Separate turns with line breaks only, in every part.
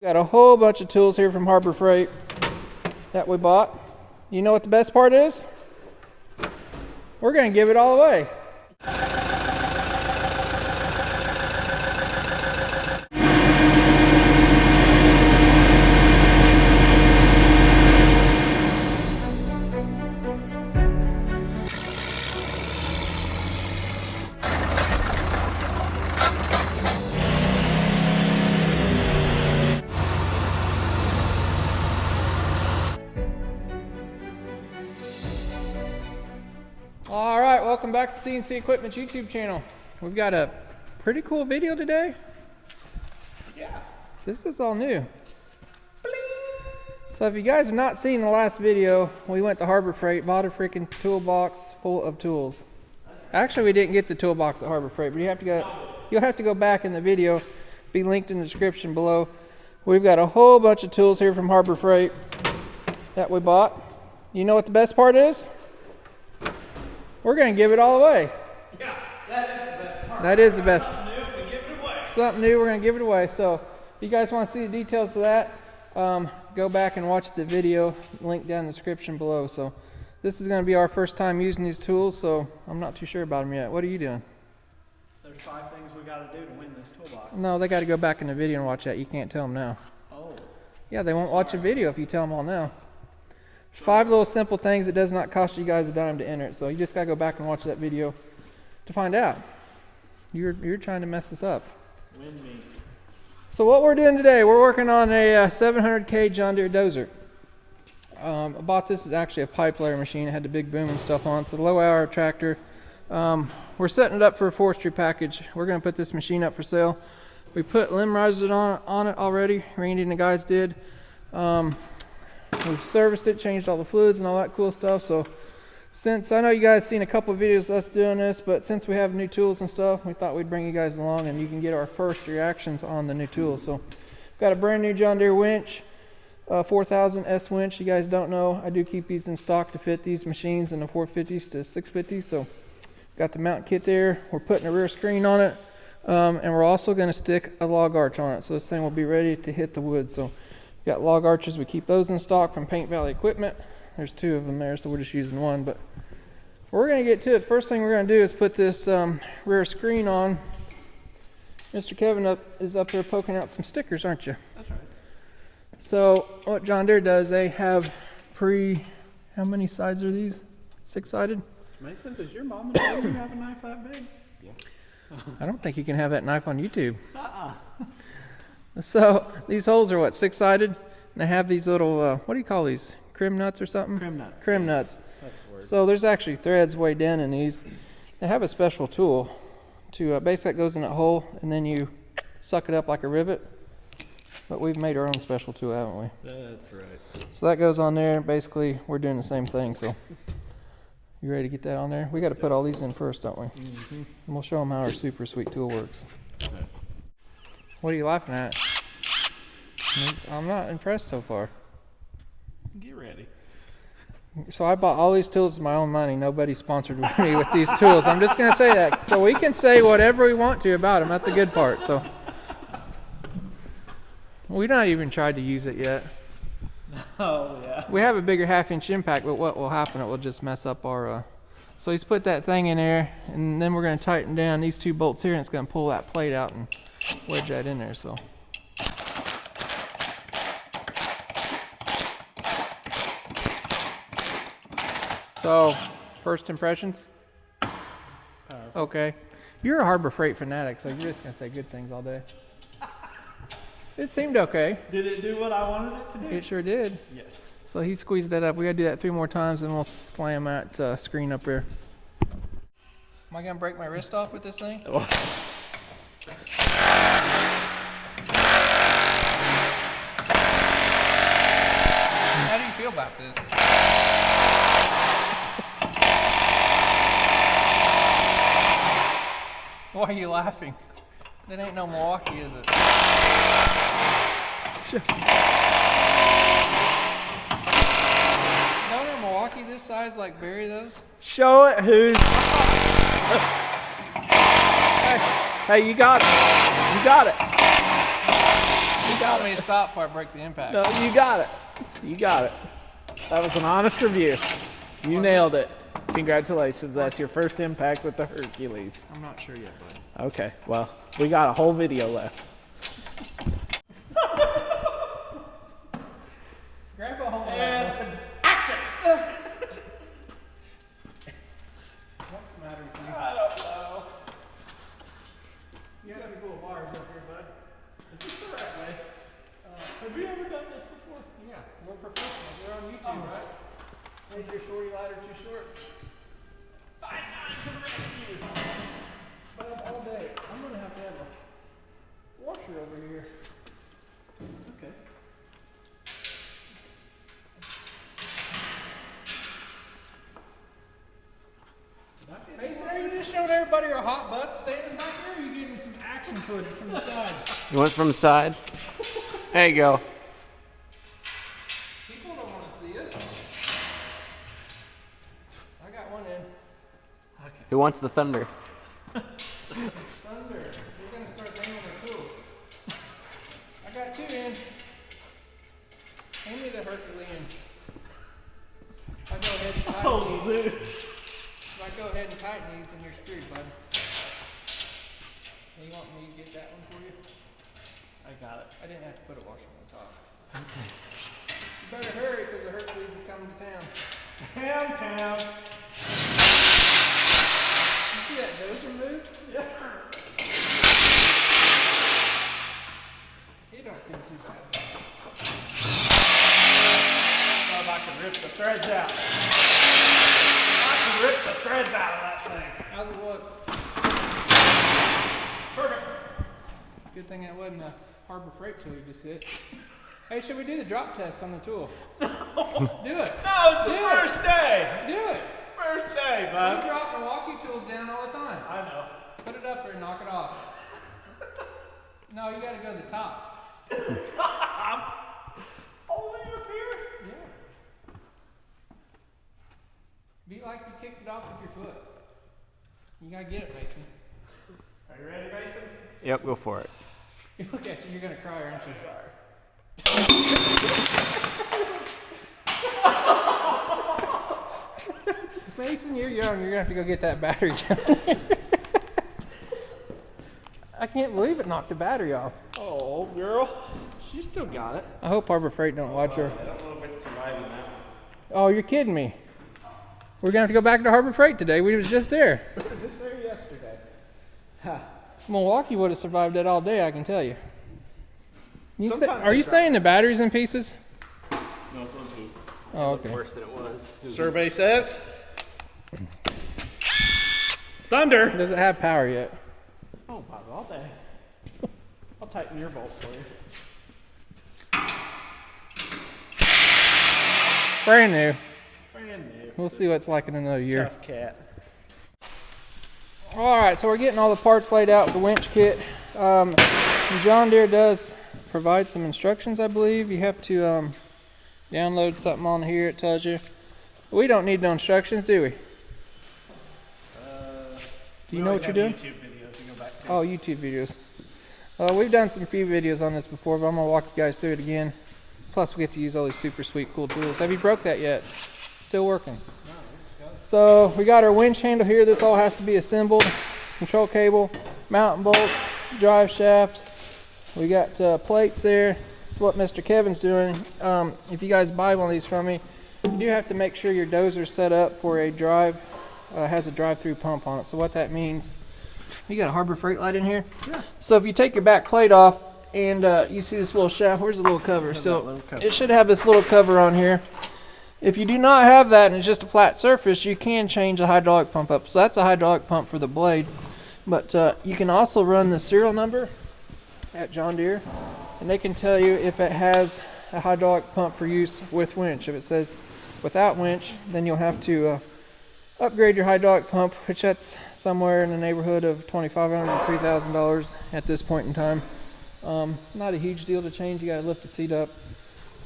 Got a whole bunch of tools here from Harbor Freight that we bought. You know what the best part is? We're going to give it all away. All right, welcome back to CNC Equipment's YouTube channel. We've got a pretty cool video today.
Yeah.
This is all new. So if you guys have not seen the last video, we went to Harbor Freight, bought a freaking toolbox full of tools. Actually, we didn't get the toolbox at Harbor Freight, but you'll have to go back in the video, be linked in the description below. We've got a whole bunch of tools here from Harbor Freight that we bought. You know what the best part is? We're going to give it all away.
Yeah, that is the best part.
That is the best.
Something new, we give it away.
Something new, we're going to give it away. So if you guys want to see the details of that, go back and watch the video, link down in the description below. So this is going to be our first time using these tools, so I'm not too sure about them yet. What are you doing?
There's 5 things we got to do to win this toolbox.
No, they got to go back in the video and watch that. You can't tell them now.
Oh.
Yeah, they won't watch a video if you tell them all now. 5 little simple things. It does not cost you guys a dime to enter it, so you just gotta go back and watch that video to find out. You're trying to mess this up.
Win me.
So what we're doing today, we're working on a 700K John Deere Dozer. I bought this as actually a pipe layer machine. It had the big boom and stuff on it. It's a low hour tractor. We're setting it up for a forestry package. We're gonna put this machine up for sale. We put limb risers on it already. Randy and the guys did. We've serviced it, changed all the fluids and all that cool stuff. So since I know you guys seen a couple of videos of us doing this, but since we have new tools and stuff, we thought we'd bring you guys along and you can get our first reactions on the new tools. So got a brand new John Deere winch, 4000 S winch. You guys don't know, I do keep these in stock to fit these machines in the 450s to 650s. So got the mount kit there. We're putting a rear screen on it, and we're also going to stick a log arch on it. So this thing will be ready to hit the wood. So got log arches, we keep those in stock from Paint Valley Equipment. There's 2 of them there, so we're just using 1, but we're going to get to it. First thing we're going to do is put this rear screen on. Mr. Kevin is up there poking out some stickers, aren't you?
That's right.
So what John Deere does, they have how many sides are these? 6-sided?
Mason, does your mom and dad have a knife that big? Yeah.
I don't think you can have that knife on YouTube. So these holes are what, 6-sided? And they have these little, what do you call these? Crim nuts or something?
Crim nuts.
Crim nuts. That's the word. So there's actually threads way down in these. They have a special tool to, basically it goes in that hole and then you suck it up like a rivet. But we've made our own special tool, haven't we?
That's right.
So that goes on there. Basically, we're doing the same thing. So you ready to get that on there? We got to put all these in first, don't we? Mm-hmm. And we'll show them how our super sweet tool works. Okay. What are you laughing at? I'm not impressed so far.
Get ready.
So I bought all these tools with my own money. Nobody sponsored me with these tools. I'm just going to say that. So we can say whatever we want to about them. That's a good part. So we've not even tried to use it yet.
Oh, yeah.
We have a bigger 1/2-inch impact, but what will happen, it will just mess up our... So he's put that thing in there, and then we're going to tighten down these 2 bolts here, and it's going to pull that plate out and wedge that in there. So first impressions? Powerful. Okay. You're a Harbor Freight fanatic, so you're just going to say good things all day. It seemed okay.
Did it do what I wanted it to do?
It sure did.
Yes.
So he squeezed that up. We got to do that 3 more times, and we'll slam that screen up there. Am I going to break my wrist off with this thing?
Oh.
How do you feel about this? Why are you laughing? That ain't no Milwaukee, is it? Don't a Milwaukee this size like bury those?
Show it who's... Hey, you got it. You got it.
He Tell me to stop before I break the impact.
No, you got it. You got it. That was an honest review. You nailed it. Congratulations. That's your first impact with the Hercules.
I'm not sure yet, bud.
Okay, well, we got a whole video left.
Grab a hold of
And action!
What's the matter with you?
I don't know.
You have these little bars up here, bud.
Is this the right way? Have we ever done this before?
Yeah, we're professionals. We're on YouTube, right? Is your shorty ladder too short?
5 9 to the rescue!
Bud, all day. I'm gonna have to have a washer over here.
Okay.
Mason, are you just showing everybody your hot butt standing back there? Or are you getting some action footage from the side?
You went from the side? There you go.
People don't want to see us. I got one in.
Who wants the thunder?
Thunder. We're gonna start bringing our tools. I got 2 in. Hand me the Herculean. If I go ahead and tighten these.
Zeus!
If I go ahead and tighten these, then you're screwed, bud. You want me to get that one for you?
I got it.
I didn't have to put a washer on the top. Okay. You better hurry because the Hercules is coming to town.
Town.
You see that Dozer move?
Yeah.
He don't seem too bad.
Thought I could rip the threads out. I could rip the threads out of that thing.
How's it look?
Perfect.
It's a good thing that wasn't a Harbor Freight tool you just hit. Hey, should we do the drop test on the tool? Do it.
No, it's the first day.
Do it.
First day,
You
bud.
drop Milwaukee tools down all the time.
I know.
Put it up there and knock it off. No, you got to go to the top.
All the way up here?
Yeah. Be like you kicked it off with your foot. You got to get it, Mason.
Are you ready, Mason?
Yep, go for it.
You look at you, you're going to cry, aren't you?
Sorry.
Mason, you're young. You're going to have to go get that battery down. I can't believe it knocked the battery off.
Oh, girl. She still got it.
I hope Harbor Freight don't watch her.
I don't know if it's surviving that.
Oh, you're kidding me. We're going to have to go back to Harbor Freight today. We was just there.
Just there yesterday. Ha.
Milwaukee would have survived that all day, I can tell you.
Sometimes
Are
they
you
drop.
saying the battery's in pieces?
No, it's one piece.
Oh, okay.
Worse than it was.
Survey says thunder.
Does it have power yet?
Oh, Bob, all day. I'll tighten your bolts for you.
Brand new.
Brand new.
We'll see what it's like in another year.
Tough cat.
Alright, so we're getting all the parts laid out for the winch kit. John Deere does provide some instructions, I believe. You have to download something on here, it tells you. We don't need no instructions, do we? Do you know what you're doing?
YouTube videos to go back to.
Oh, YouTube videos. We've done some few videos on this before, but I'm going to walk you guys through it again. Plus, we get to use all these super sweet, cool tools. Have you broke that yet? Still working. So, we got our winch handle here. This all has to be assembled. Control cable, mounting bolts, drive shaft. We got plates there. That's what Mr. Kevin's doing. If you guys buy one of these from me, you do have to make sure your Dozer's set up for a drive, has a drive-through pump on it. So what that means, you got a Harbor Freight light in here? Yeah. So if you take your back plate off and you see this little shaft, where's the little cover? So it should have this little cover on here. If you do not have that and it's just a flat surface, you can change the hydraulic pump up. So that's a hydraulic pump for the blade. But you can also run the serial number at John Deere, and they can tell you if it has a hydraulic pump for use with winch. If it says without winch, then you'll have to upgrade your hydraulic pump, which that's somewhere in the neighborhood of $2,500 to $3,000 at this point in time. It's not a huge deal to change. You got to lift the seat up,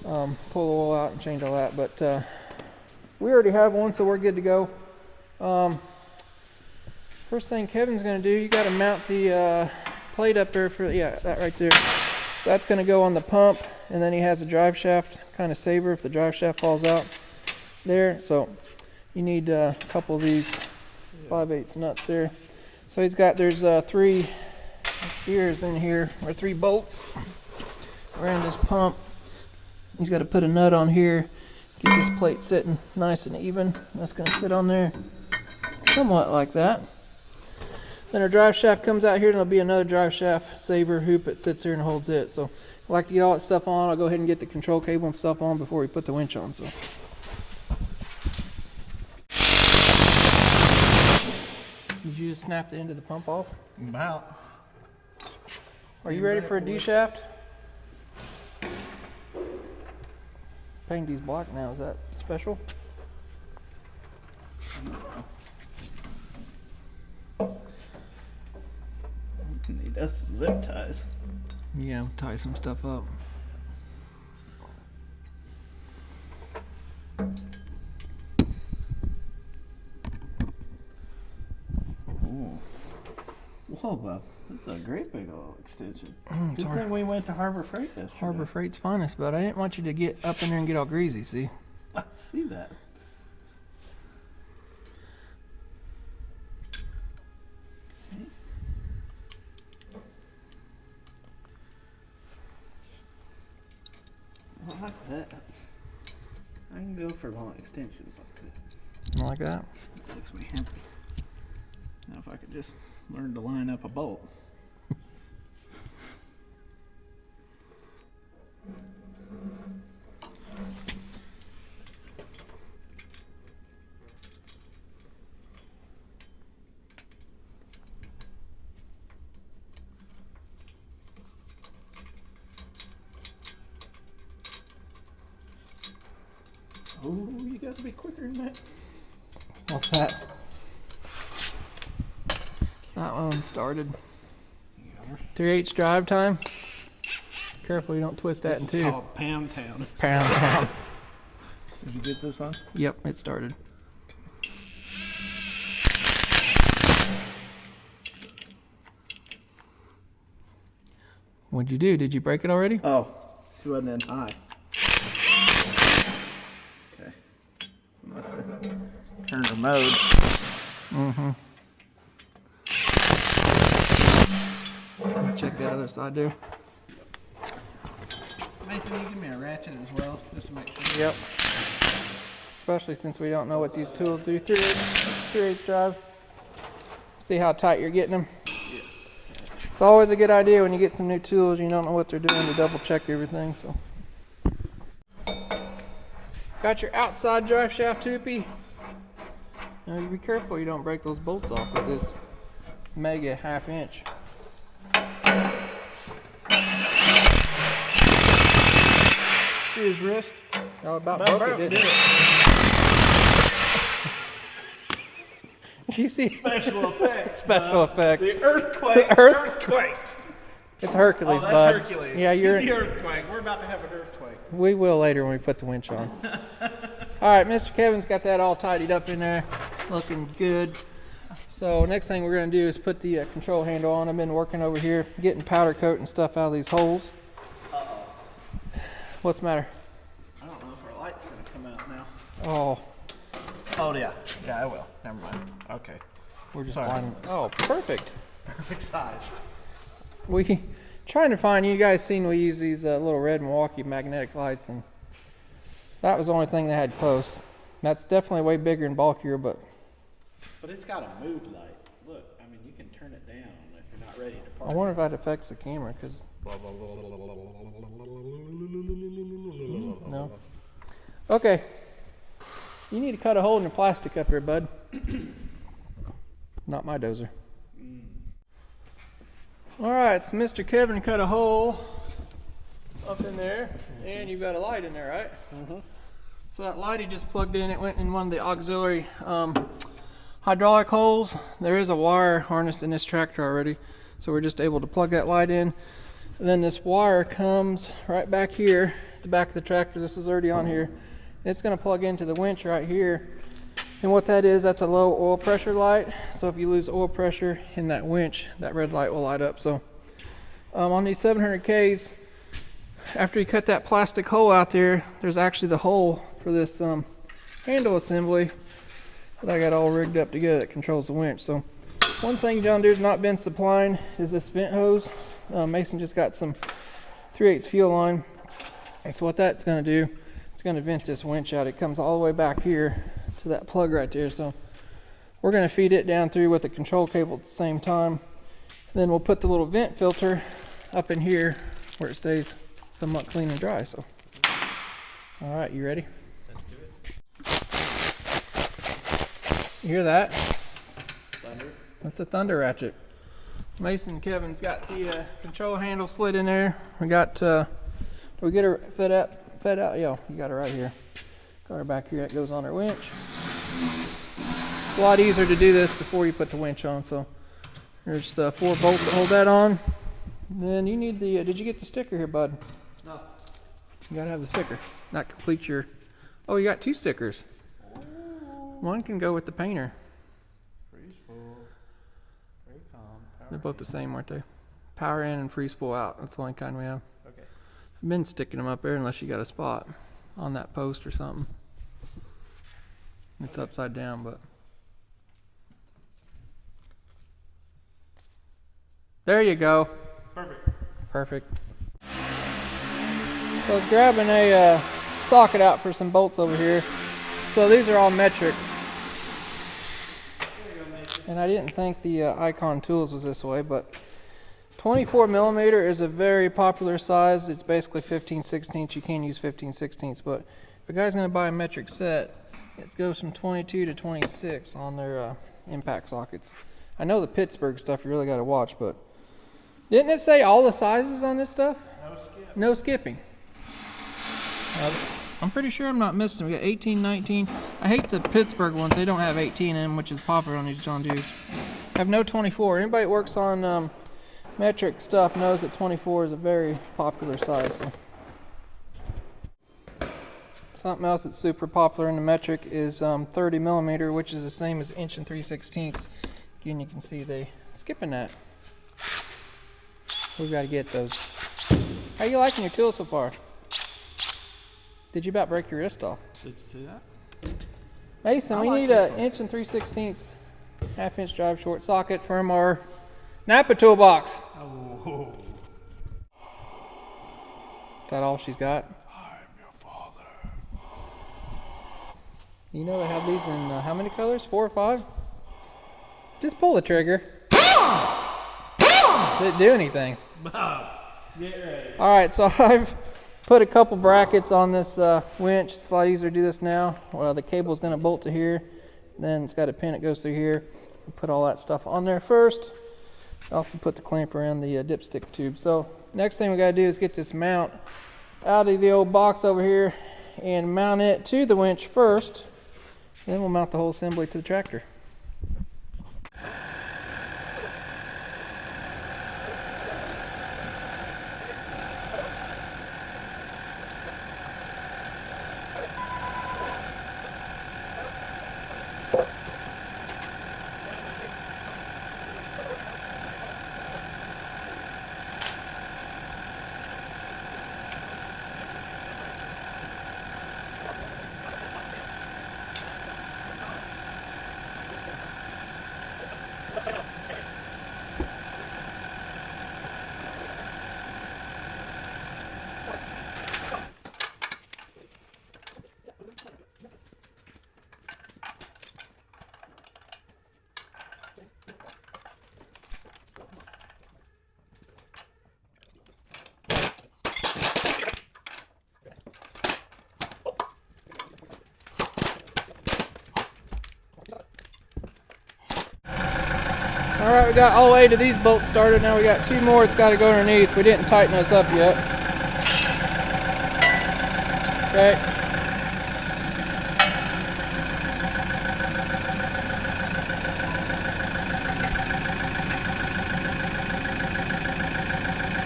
pull the oil out, and change all that. But we already have one, so we're good to go. First thing Kevin's going to do, you got to mount the plate up there for, yeah, that right there. So that's going to go on the pump, and then he has a drive shaft kind of saver if the drive shaft falls out there. So you need a couple of these 5/8 nuts there. So there's 3 gears in here, or 3 bolts around this pump. He's got to put a nut on here, get this plate sitting nice and even. That's going to sit on there somewhat like that. Then our drive shaft comes out here, and there'll be another drive shaft saver hoop that sits here and holds it. So I like to get all that stuff on. I'll go ahead and get the control cable and stuff on before we put the winch on. So did you just snap the end of the pump off?
About.
Are you ready for a D shaft? Paint these black now. Is that special?
Need us some zip ties.
Yeah, we'll tie some stuff up.
Ooh. Whoa, Bob. That's a great big old extension.
It's
Good thing we went to Harbor Freight yesterday.
Harbor Freight's finest, but I didn't want you to get up in there and get all greasy, see?
I see that. I like that. I can go for long extensions like that.
You like that?
It makes me happy. Now if I could just learn to line up a bolt. Oh, you got to be quicker than that.
What's that? That one started. 3/8 drive time. Careful you don't twist that in
It's
two.
called Pound Town.
Pound down.
Did you get this on?
Yep, it started. What'd you do? Did you break it already?
Oh, she wasn't in high. Okay. Must have turned her mode.
Mm-hmm. Check that other side there.
Nathan, you give me a ratchet as well, just to make sure.
Yep. Especially since we don't know what these tools do. 3/8 drive. See how tight you're getting them. It's always a good idea when you get some new tools, you don't know what they're doing, to double check everything. So, got your outside drive shaft hoopy. Now you be careful you don't break those bolts off with this mega 1/2 inch.
See his wrist?
Oh, about broke it, didn't it? Did you see?
Special effects.
Special effect.
The earthquake.
The
Earthquake.
It's Hercules,
Oh, that's
bud.
Hercules.
Yeah,
Get the earthquake. We're about to have an earthquake.
We will later when we put the winch on. All right, Mr. Kevin's got that all tidied up in there, looking good. So next thing we're going to do is put the control handle on. I've been working over here, getting powder coat and stuff out of these holes.
Uh-oh.
What's the matter?
I don't know if our light's going to come out now.
Oh,
Oh, yeah. Yeah, I will. Never mind. Okay.
we're just
Sorry.
lining. Oh, perfect.
Perfect size.
We trying to find, you guys seen we use these little red Milwaukee magnetic lights, and that was the only thing they had close. That's definitely way bigger and bulkier, but
But it's got a mood light. Look, I mean, you can turn it down if you're not ready to park.
I wonder if that affects the camera, because no. Okay. You need to cut a hole in the plastic up here, bud. Not my dozer. Alright, so Mr. Kevin cut a hole up in there, and you've got a light in there, right?
Mm-hmm.
So that light he just plugged in, it went in one of the auxiliary hydraulic holes. There is a wire harness in this tractor already, so we're just able to plug that light in. And then this wire comes right back here at the back of the tractor. This is already on here. It's going to plug into the winch right here. And what that is, that's a low oil pressure light. So if you lose oil pressure in that winch, that red light will light up. So on these 700Ks, after you cut that plastic hole out there, there's actually the hole for this handle assembly that I got all rigged up together that controls the winch. So one thing John Deere's not been supplying is this vent hose. Mason just got some 3/8 fuel line. And so what that's going to do, it's going to vent this winch out. It comes all the way back here to that plug right there. So we're going to feed it down through with the control cable at the same time. Then we'll put the little vent filter up in here where it stays somewhat clean and dry. So, all right, you ready?
Let's do it.
You hear that?
Thunder.
That's a thunder ratchet. Mason, Kevin's got the control handle slid in there. We got, did we get her fed out? Yeah, you got her right here. Got her back here. That goes on our winch. It's a lot easier to do this before you put the winch on. So there's 4 bolts that hold that on. And then you need the, did you get the sticker here, bud?
No.
You gotta have the sticker. That completes your, oh, you got 2 stickers. One can go with the painter.
Free spool. Very calm.
They're both the same, aren't they? Power in and free spool out. That's the only kind we have.
Okay.
I've been sticking them up there unless you got a spot on that post or something. It's upside down, but. There you go.
Perfect.
Perfect. So I was grabbing a socket out for some bolts over here. So these are all metric. And I didn't think the Icon Tools was this way, but 24 millimeter is a very popular size. It's basically 15/16. You can use 15/16, but if a guy's going to buy a metric set, it goes from 22 to 26 on their impact sockets. I know the Pittsburgh stuff you really got to watch, but didn't it say all the sizes on this stuff?
No skip.
No skipping. I'm pretty sure I'm not missing. We got 18, 19. I hate the Pittsburgh ones. They don't have 18 in them, which is popular on these John Deeres. I have no 24. Anybody that works on metric stuff knows that 24 is a very popular size. So. Something else that's super popular in the metric is 30 millimeter, which is the same as 1 3/16. Again, you can see they skipping that. We've got to get those. How you liking your tool so far? Did you about break your wrist off?
Did you see that?
Mason, we
like
need
this
a
one.
1 3/16 half-inch drive short socket from our Napa toolbox.
Oh.
Is that all she's got?
I'm your father.
You know they have these in how many colors? 4 or 5? Just pull the trigger. Didn't do anything.
Get ready.
All right, so I've put a couple brackets on this winch. It's a lot easier to do this now. Well, the cable's going to bolt to here. Then it's got a pin that goes through here. We put all that stuff on there first. Also put the clamp around the dipstick tube. So next thing we got to do is get this mount out of the old box over here and mount it to the winch first. Then we'll mount the whole assembly to the tractor. All right, we got all 8 of these bolts started. Now we got 2 more. It's got to go underneath. We didn't tighten those up yet. Okay.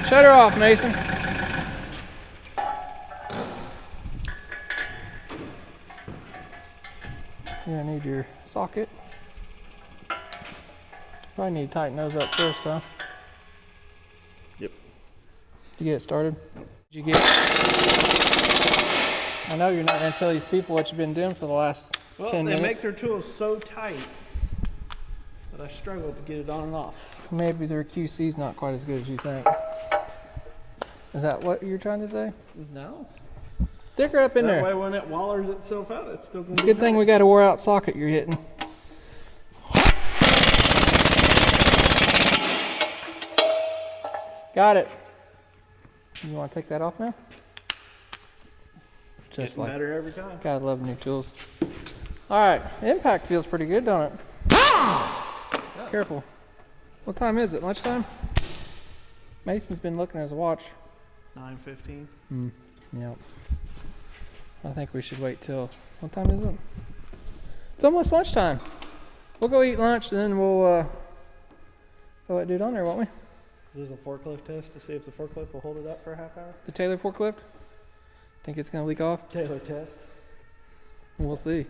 Shut her off, Mason. You're gonna need your socket. Probably need to tighten those up first, huh?
Yep.
To get it started. Did you get? I know you're not going to tell these people what you've been doing for the last 10
they
minutes.
make their tools so tight that I struggle to get it on and off.
Maybe their QC's not quite as good as you think. Is that what you're trying to say?
No.
Stick her up in
That
there.
way when it wallers itself out, it's still going to be
Good thing we got a wore out socket you're hitting. Got it. You want to take that off now? Just
getting better every time.
Gotta love new tools. All right, impact feels pretty good, don't it? Careful. What time is it? Lunchtime? Mason's been looking at his watch.
9:15.
Yep. I think we should wait till. What time is it? It's almost lunchtime. We'll go eat lunch and then we'll throw that dude on there, won't we?
Is this a forklift test to see if the forklift will hold it up for a half hour?
The Taylor forklift? Think it's gonna leak off?
Taylor test.
We'll see.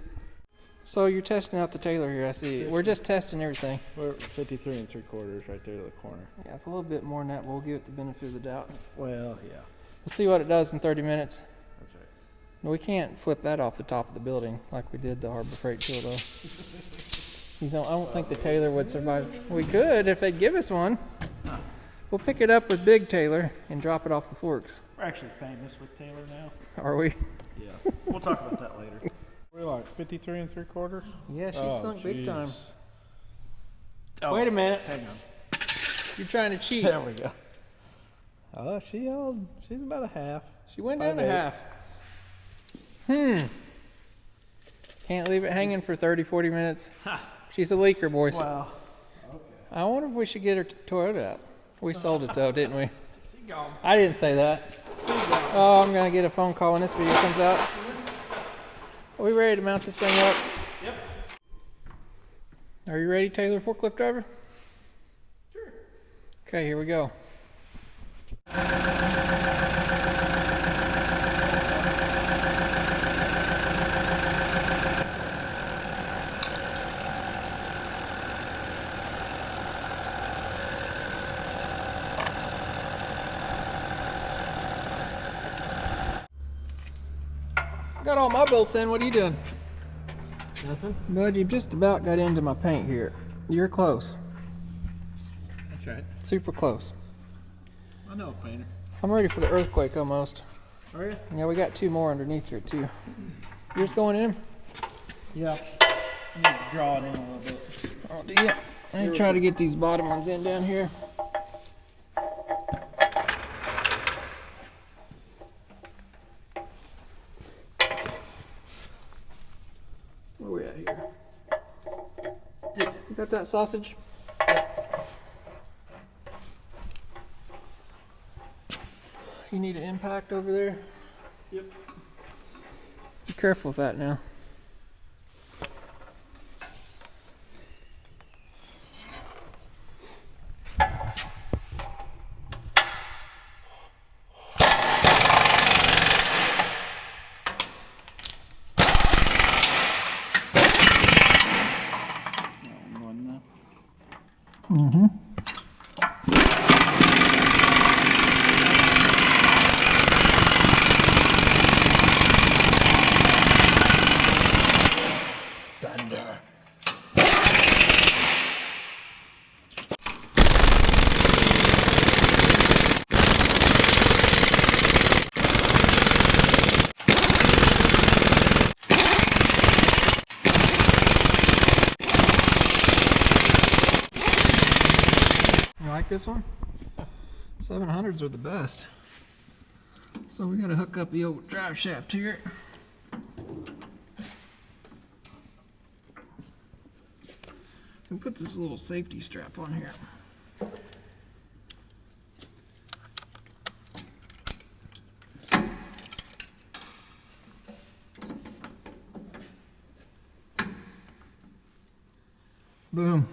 So you're testing out the Taylor here, I see. We're just testing everything.
We're at 53 3/4 right there to the corner.
Yeah, it's a little bit more than that. We'll give it the benefit of the doubt.
Well, yeah.
We'll see what it does in 30 minutes.
That's right.
No, we can't flip that off the top of the building like we did the Harbor Freight tool, though. I don't think the Taylor would survive. We could if they'd give us one. We'll pick it up with Big Taylor and drop it off the forks.
We're actually famous with Taylor now.
Are we?
Yeah. We'll talk about that later. We're like 53 3/4.
Yeah, she's sunk big time.
Oh,
Wait a minute.
Hang on.
You're trying to cheat.
There we go. Oh, she's about a half.
She went down a half. Can't leave it hanging for 30, 40 minutes. She's a leaker, boys.
Wow.
I wonder if we should get her Toyota out. We sold it though, didn't we?
She gone.
I didn't say that. Oh, I'm gonna get a phone call when this video comes out. Are we ready to mount this thing up?
Yep.
Are you ready, Taylor forklift driver?
Sure.
Okay, here we go. Got all my bolts in. What are you doing?
Nothing?
Bud, you've just about got into my paint here. You're close.
That's right.
Super close.
I know, painter.
I'm ready for the earthquake almost.
Are you?
Yeah, we got two more underneath here too. Yours going in?
Yeah. I'm going to draw it in a little bit.
Oh, do you? I'm gonna try to get these bottom ones in down here. Where we at here? You got that sausage? You need an impact over there?
Yep.
Be careful with that now. Mm-hmm.
Thunder.
You like this one? 700s are the best. So we gotta hook up the old drive shaft here. And put this little safety strap on here. Boom.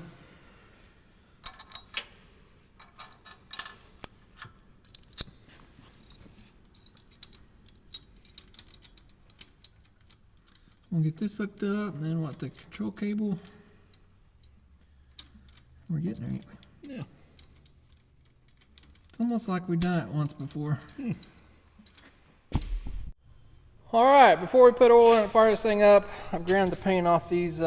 We'll get this hooked up, and then what, the control cable? We're getting there, ain't we?
Yeah.
It's almost like we've done it once before. Alright, before we put oil in and fire this thing up, I've ground the paint off these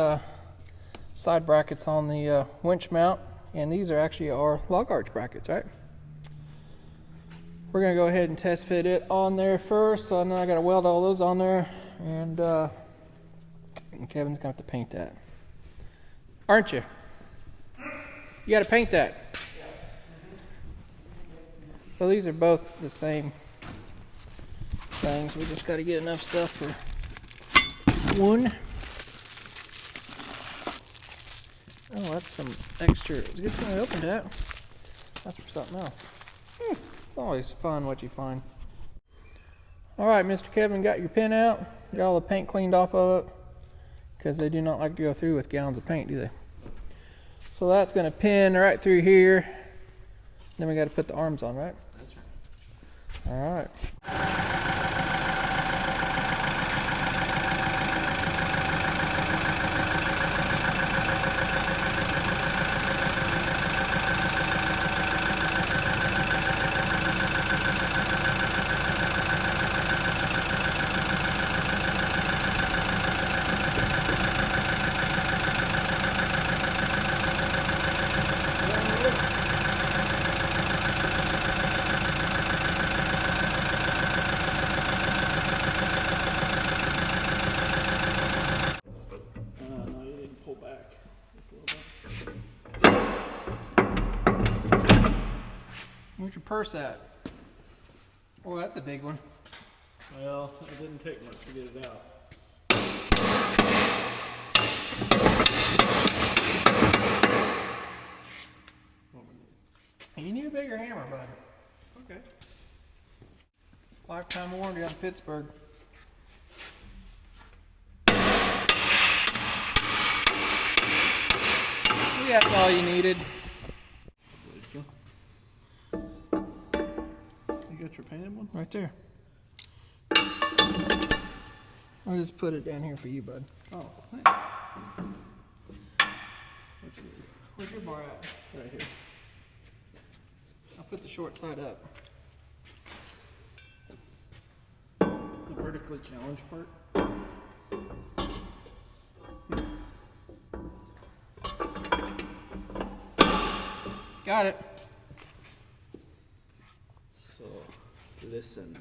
side brackets on the winch mount, and these are actually our log arch brackets, right? We're going to go ahead and test fit it on there first, so now I got to weld all those on there, and Kevin's going to have to paint that. Aren't you? You got to paint that. So these are both the same things. We just got to get enough stuff for one. Oh, that's some extra. It's a good thing I opened that. That's for something else. It's always fun what you find. Alright, Mr. Kevin, got your pin out. Got all the paint cleaned off of it, because they do not like to go through with gallons of paint, do they? So that's going to pin right through here. Then we got to put the arms on, right?
That's right.
Alright.
No, you didn't pull back.
Where's your purse at? Oh, that's a big one.
Well, it didn't take much to get it out.
You need a bigger hammer, bud.
Okay.
Lifetime warranty on Pittsburgh. That's all you needed.
So. You got your painted one?
Right there. I'll just put it down here for you, bud.
Oh, thanks.
Where's your bar at?
Right here.
I'll put the short side up.
The vertically challenged part.
Got it.
So, listen.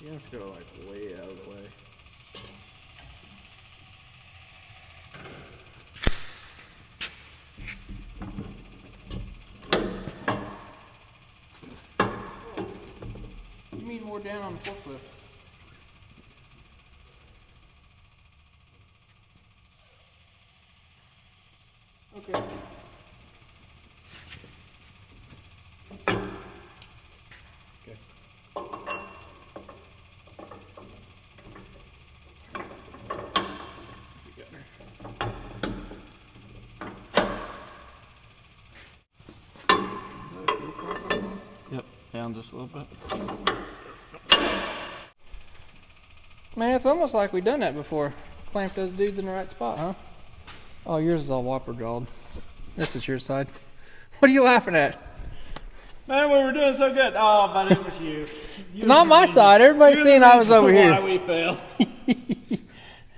You have to go like way out of the way.
You mean more down on the forklift? Okay.
Okay. Yep, down just a little bit.
Man, it's almost like we've done that before. Clamp those dudes in the right spot, huh? Oh, yours is all whopper jawed. This is your side. What are you laughing at?
Man, we were doing so good. Oh, but it was you.
It's not my side. Everybody's seeing I was over here.
Why we failed.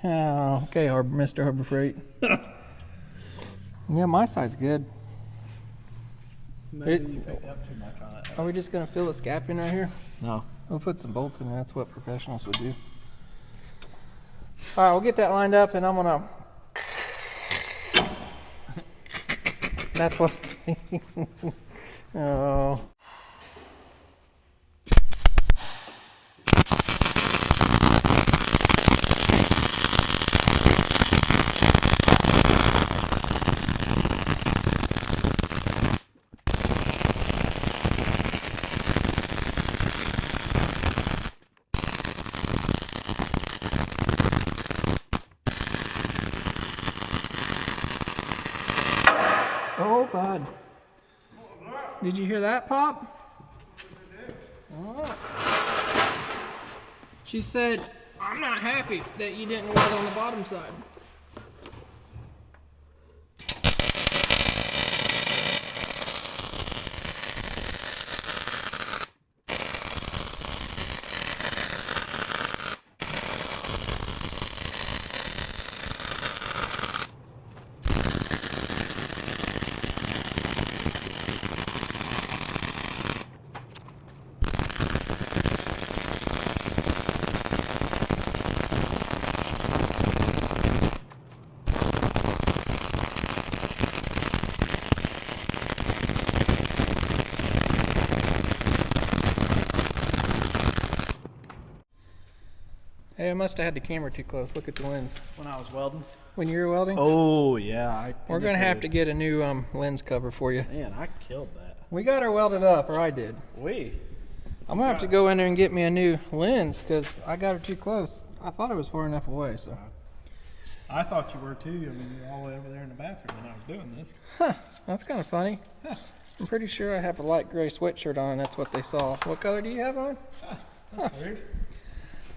Oh, okay, Mr. Harbor Freight. Yeah, my side's good.
Maybe you picked up too much on it.
Are we just gonna fill this gap in right here?
No.
We'll put some bolts in there. That's what professionals would do. All right, we'll get that lined up, and I'm gonna. That's what. Oh. Oh, bud. Did you hear that pop? Oh. She said, I'm not happy that you didn't weld on the bottom side. Hey, I must have had the camera too close. Look at the lens.
When I was welding.
When you were welding?
Oh yeah.
We're gonna have to get a new lens cover for you.
Man, I killed that.
We got her welded up, or I did. I'm gonna have to go in there and get me a new lens because I got her too close. I thought it was far enough away, so.
I thought you were too. I mean, you're all the way over there in the bathroom when I was doing this.
Huh, that's kind of funny. Huh. I'm pretty sure I have a light gray sweatshirt on, and that's what they saw. What color do you have on?
That's weird.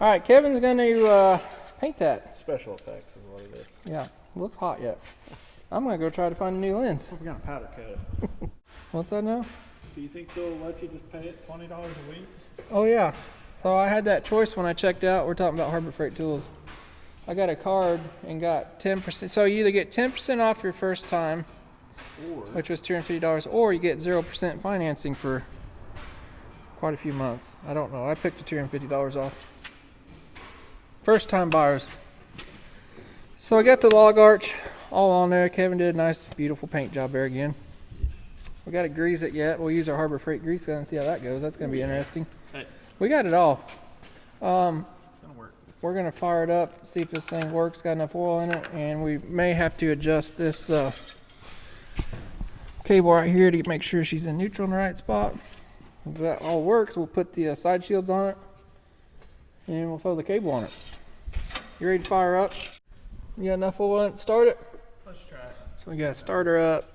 All right, Kevin's gonna paint that.
Special effects is what it is.
Yeah, looks hot yet. I'm gonna go try to find a new lens.
We're gonna powder coat it.
What's that now?
Do you think they'll let you just pay it $20 a week?
Oh yeah. So I had that choice when I checked out. We're talking about Harbor Freight Tools. I got a card and got 10%. So you either get 10% off your first time, which was $250, or you get 0% financing for quite a few months. I don't know. I picked the $250 off. First time buyers. So I got the log arch all on there. Kevin did a nice, beautiful paint job there again. We got to grease it yet. We'll use our Harbor Freight grease gun and see how that goes. That's going to be interesting.
Hey.
We got it all.
It's gonna work.
We're going to fire it up, see if this thing works, got enough oil in it, and we may have to adjust this cable right here to make sure she's in neutral in the right spot. If that all works, we'll put the side shields on it, and we'll throw the cable on it. You ready to fire up? You got enough oil in it to start it?
Let's try it.
So we got to start her up,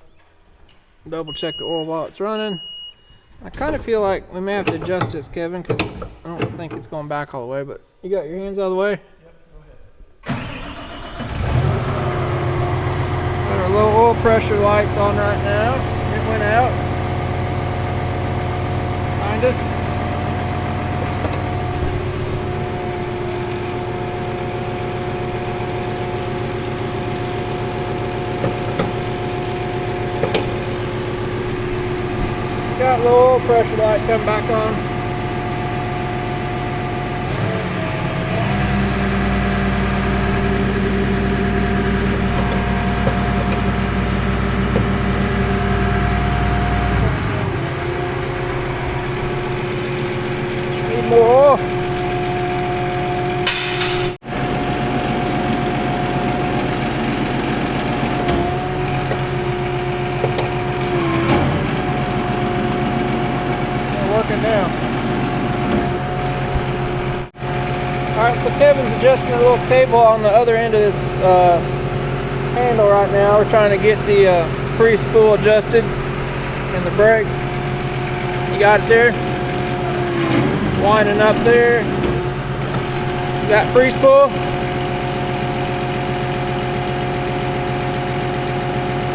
double check the oil while it's running. I kind of feel like we may have to adjust this, Kevin, because I don't think it's going back all the way, but you got your hands out of the way?
Yep, go ahead.
Got our low oil pressure lights on right now. It went out. Kinda. Got low oil pressure light coming back on. Need more oil. Working now. Alright, so Kevin's adjusting the little cable on the other end of this handle right now. We're trying to get the free spool adjusted in the brake. You got it there? Winding up there. You got free spool?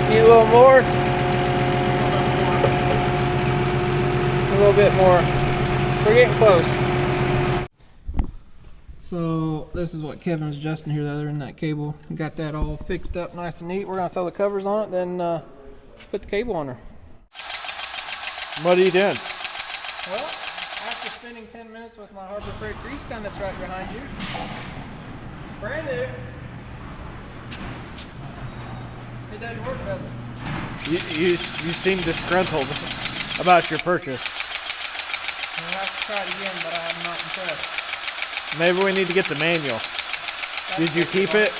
Need a little more? A little bit more. We're getting close. So this is what Kevin's adjusting here, the other end of that cable. We got that all fixed up nice and neat. We're gonna throw the covers on it, then put the cable on her.
What are you doing?
Well, after spending 10 minutes with my Harbor Freight grease gun that's right behind you, brand new. It doesn't work, does it?
You seem disgruntled about your purchase.
We'll have to try it again, but I'm not impressed.
Maybe we need to get the manual. Did you keep it?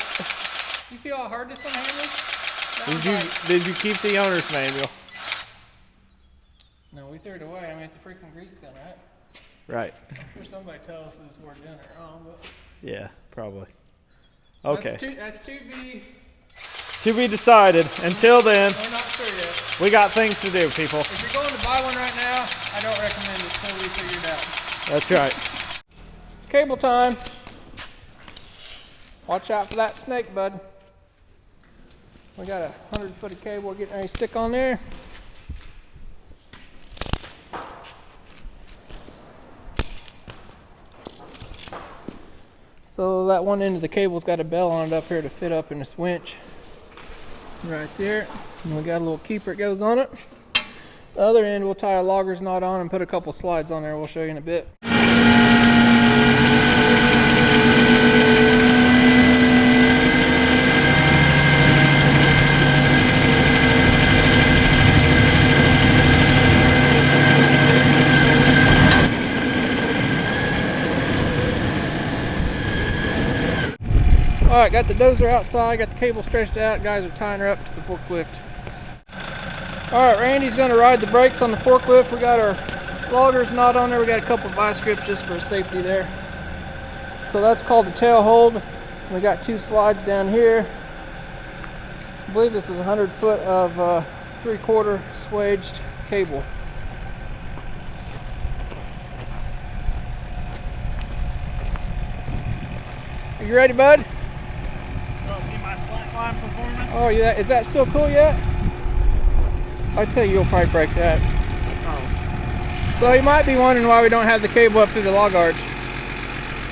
You feel how hard this one handles?
Did you keep the owner's manual?
No, we threw it away. I mean, it's a freaking grease gun, right?
Right.
I'm sure somebody tells us we're doing it wrong, but
Yeah, probably. Okay.
That's to be.
To be decided. Until then,
We're not sure yet.
we got things to do, people.
If you're going to buy one right now, I don't recommend it until we figure it out.
That's right.
It's cable time. Watch out for that snake, bud. We got a 100-foot of cable we're getting ready to stick on there. So that one end of the cable's got a bell on it up here to fit up in this winch. Right there. And we got a little keeper that goes on it. The other end we'll tie a logger's knot on and put a couple slides on there. We'll show you in a bit. Alright, got the dozer outside, got the cable stretched out, guys are tying her up to the forklift. Alright, Randy's going to ride the brakes on the forklift. We got our loggers not on there, we got a couple of vice grips just for safety there. So that's called the tail hold. We got 2 slides down here. I believe this is 100 foot of 3/4 swaged cable. Are you ready, bud?
You want to see my slackline performance?
Oh, yeah. Is that still cool yet? I'd say you'll probably break that.
Oh.
So you might be wondering why we don't have the cable up through the log arch.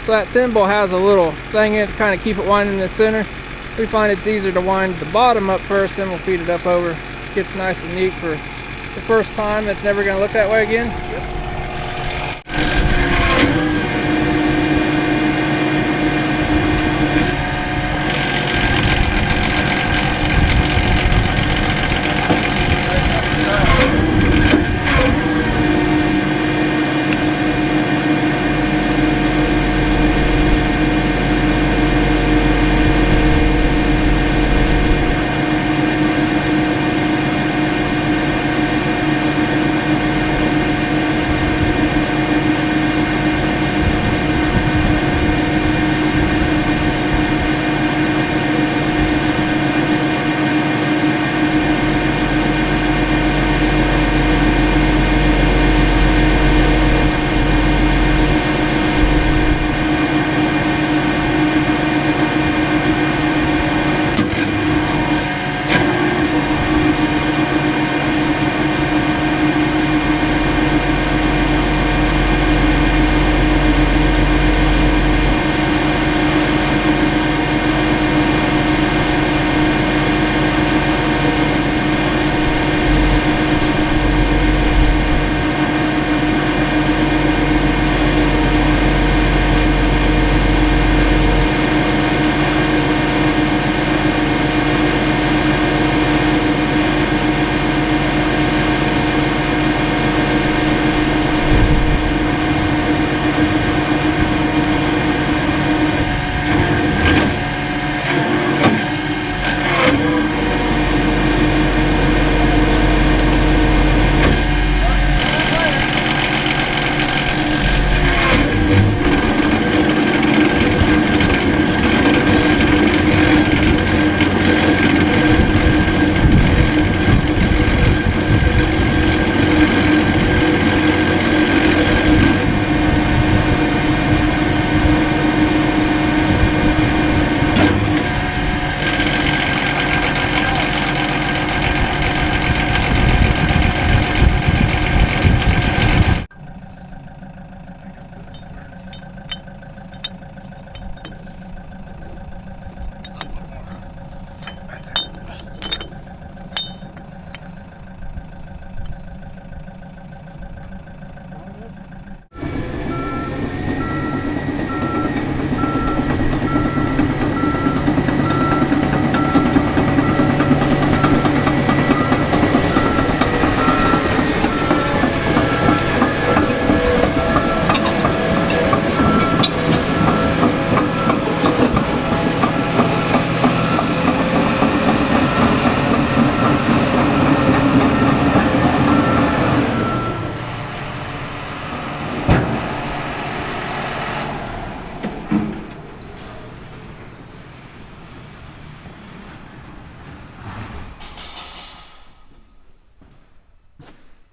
So that thimble has a little thing in it to kind of keep it winding in the center. We find it's easier to wind the bottom up first, then we'll feed it up over. Gets nice and neat for the first time. It's never going to look that way again.
Yep.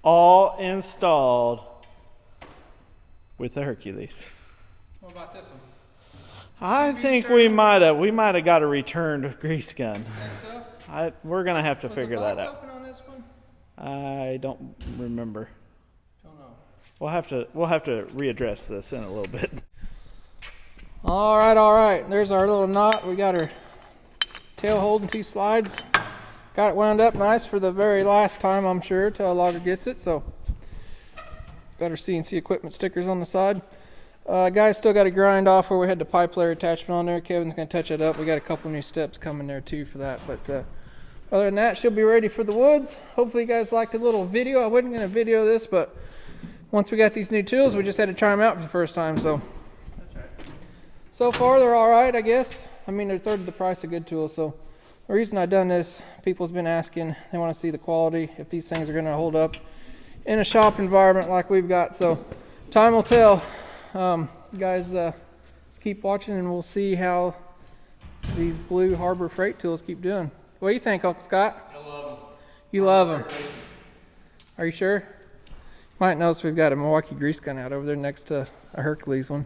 All installed with the Hercules.
What about this one?
I think we might have got a returned grease gun.
Think so?
We're gonna have to
Was
figure
the
that
box
out.
open on this one?
I don't remember.
Don't know.
We'll have to readdress this in a little bit.
All right. There's our little knot. We got our tail hold and 2 slides. Got it wound up nice for the very last time, I'm sure, till a logger gets it. So, got our CNC equipment stickers on the side. Guys still got to grind off where we had the pipe layer attachment on there. Kevin's going to touch it up. We got a couple new steps coming there too for that. But other than that, she'll be ready for the woods. Hopefully you guys liked the little video. I wasn't going to video this, but once we got these new tools, we just had to try them out for the first time. So,
That's right.
so far they're all right, I guess. I mean, they're a third of the price of good tools. So the reason I've done this, people's been asking, they want to see the quality, if these things are going to hold up in a shop environment like we've got. So time will tell. You guys just keep watching and we'll see how these blue Harbor Freight tools keep doing. What do you think, Uncle Scott?
I love them.
You love them. Are you sure? Might notice we've got a Milwaukee grease gun out over there next to a Hercules one.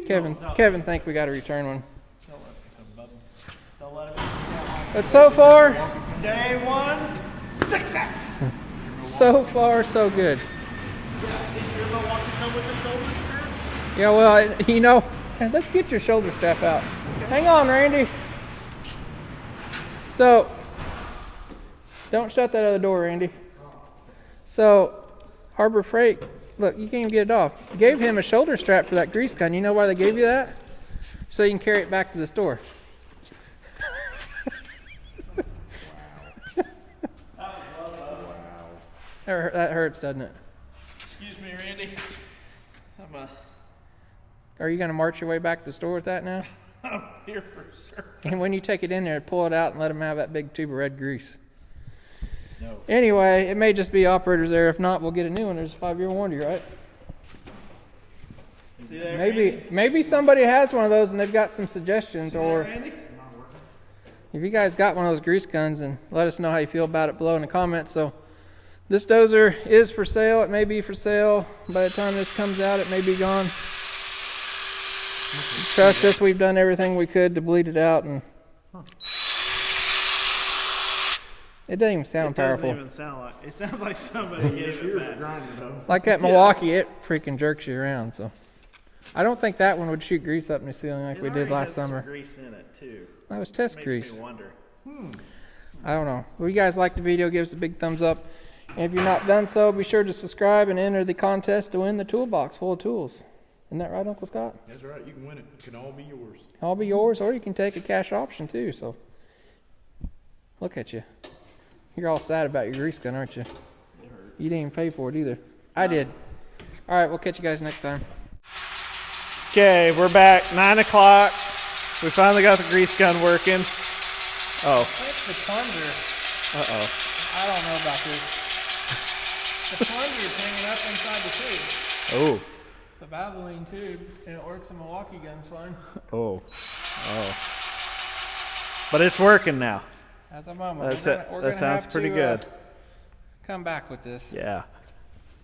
Kevin think we got to return one.
Don't listen to him, bub. Don't let him.
But so far,
Day one, success.
so far so good.
Your Milwaukee come with the shoulder strap?
Yeah, well, you know, let's get your shoulder strap out. Hang on, Randy. So, don't shut that other door, Randy. So, Harbor Freight, look, you can't even get it off. You gave him a shoulder strap for that grease gun. You know why they gave you that? So you can carry it back to the store. That hurts, doesn't it?
Excuse me, Randy.
Are you going to march your way back to the store with that now?
I'm here for service.
And when you take it in there, pull it out and let them have that big tube of red grease.
No.
Anyway, it may just be operators there. If not, we'll get a new one. There's a 5-year warranty, right?
See that, Randy?
Maybe somebody has one of those and they've got some suggestions.
See
Or
that, Randy?
if you guys got one of those grease guns, and let us know how you feel about it below in the comments. So this dozer is for sale. It may be for sale. By the time this comes out, it may be gone. Trust us, we've done everything we could to bleed it out, and it doesn't even sound powerful.
It doesn't even sound like. It sounds like somebody gave it back.
Like that Milwaukee, it freaking jerks you around. So I don't think that one would shoot grease up in the ceiling like we did last summer.
Some grease in it too.
That was test
Makes
grease.
me wonder.
I don't know. If you guys like the video, give us a big thumbs up. And if you're not done so, be sure to subscribe and enter the contest to win the toolbox full of tools. Isn't that right, Uncle Scott?
That's right. You can win it. It can all be yours.
All be yours, or you can take a cash option too. So look at you. You're all sad about your grease gun, aren't you? You didn't even pay for it either. I did. All right, we'll catch you guys next time.
Okay, we're back. 9 o'clock. We finally got the grease gun working. Oh.
That's the plunger.
Uh-oh.
I don't know about this. The plunger is hanging up inside the tube.
Oh.
It's a Valvoline tube, and it works in Milwaukee guns fine.
Oh. Oh. But it's working now.
At the moment.
That sounds pretty good.
Come back with this.
Yeah.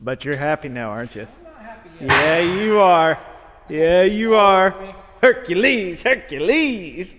But you're happy now, aren't you?
I'm not happy yet.
Yeah, you are. Yeah, you are. Hercules, Hercules.